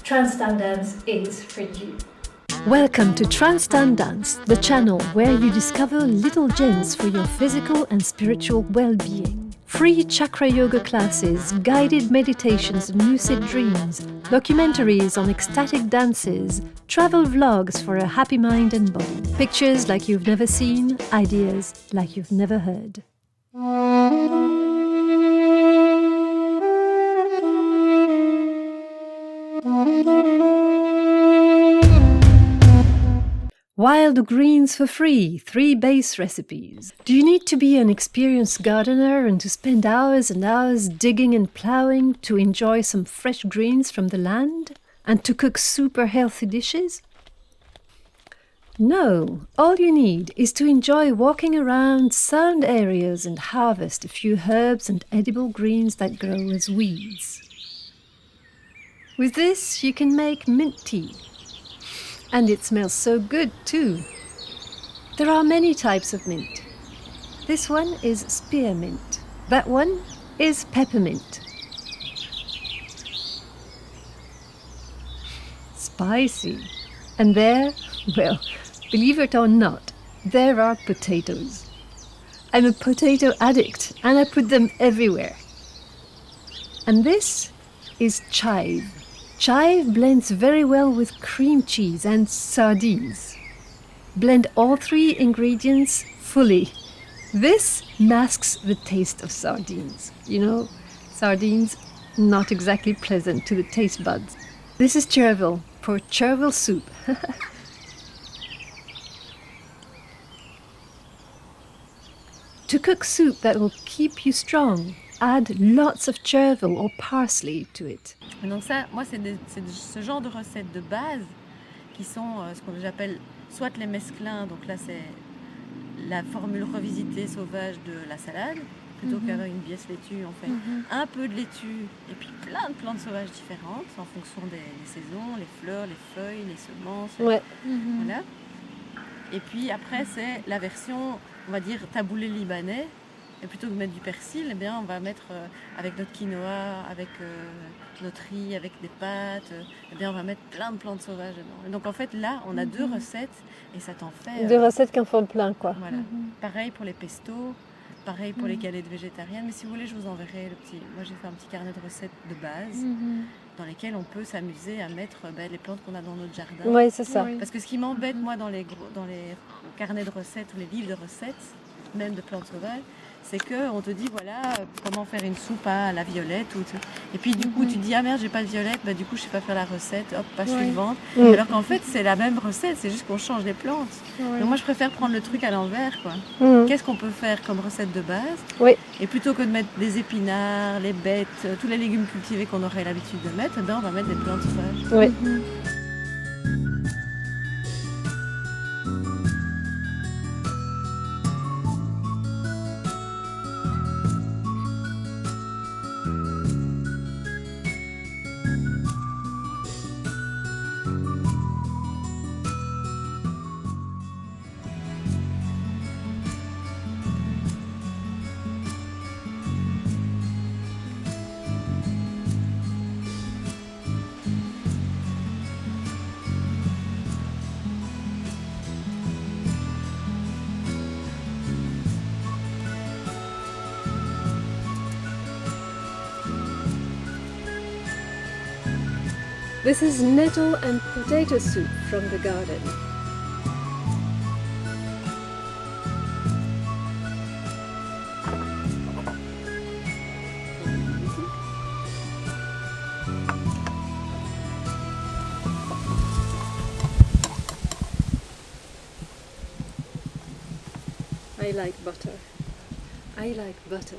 Transcendence is for you. Welcome to Transcendence, the channel where you discover little gems for your physical and spiritual well-being. Free chakra yoga classes, guided meditations and lucid dreams, documentaries on ecstatic dances, travel vlogs for a happy mind and body, pictures like you've never seen, ideas like you've never heard. Wild greens for free, 3 base recipes. Do you need to be an experienced gardener and to spend hours and hours digging and ploughing to enjoy some fresh greens from the land? And to cook super healthy dishes? No, all you need is to enjoy walking around sound areas and harvest a few herbs and edible greens that grow as weeds. With this, you can make mint tea. And it smells so good too. There are many types of mint. This one is spearmint. That one is peppermint. Spicy. And there, well, believe it or not, there are potatoes. I'm a potato addict and I put them everywhere. And this is chive. Chive blends very well with cream cheese and sardines. Blend all 3 ingredients fully. This masks the taste of sardines. You know, sardines, not exactly pleasant to the taste buds. This is chervil for chervil soup. To cook soup that will keep you strong, add lots of chervil or parsley to it. Donc ça, moi, c'est ce genre de recettes de base qui sont ce que j'appelle soit les mesclins, donc là c'est la formule revisitée sauvage de la salade, plutôt qu'avec une pièce laitue, on fait un peu de laitue et puis plein de plantes sauvages différentes en fonction des saisons, les fleurs, les feuilles, les semences, voilà. Et puis après c'est la version, on va dire taboulé libanais. Et plutôt que de mettre du persil, eh bien, on va mettre avec notre quinoa, avec notre riz, avec des pâtes, eh bien, on va mettre plein de plantes sauvages dedans. Et donc en fait là, on a 2 recettes et ça t'en fait... 2 recettes qui en font plein, quoi. Voilà. Pareil pour les pestos, pareil pour les galettes végétariennes. Mais si vous voulez, je vous enverrai le petit... Moi, j'ai fait un petit carnet de recettes de base dans lesquels on peut s'amuser à mettre les plantes qu'on a dans notre jardin. Oui, c'est ça. Parce que ce qui m'embête, moi, dans les carnets de recettes ou les livres de recettes, même de plantes sauvages, c'est qu'on te dit voilà comment faire une soupe à la violette et puis du coup tu te dis ah merde j'ai pas de violette, bah du coup je sais pas faire la recette, hop page suivante, alors qu'en fait c'est la même recette, c'est juste qu'on change les plantes. Donc moi je préfère prendre le truc à l'envers quoi. Qu'est-ce qu'on peut faire comme recette de base, et plutôt que de mettre des épinards, les bêtes, tous les légumes cultivés qu'on aurait l'habitude de mettre, ben on va mettre des plantes sauvages. This is nettle and potato soup from the garden. I like butter. I like butter.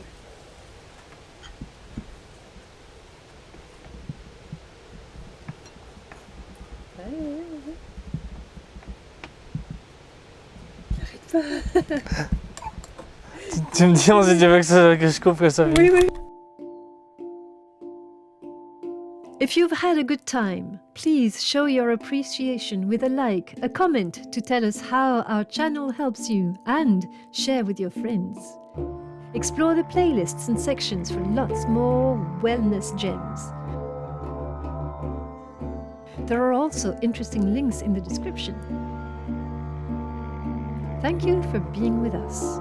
J'arrête pas. Tu me dis si tu veux que je coupe ça. Oui, oui. If you've had a good time, please show your appreciation with a like, a comment to tell us how our channel helps you, and share with your friends. Explore the playlists and sections for lots more wellness gems. There are also interesting links in the description. Thank you for being with us.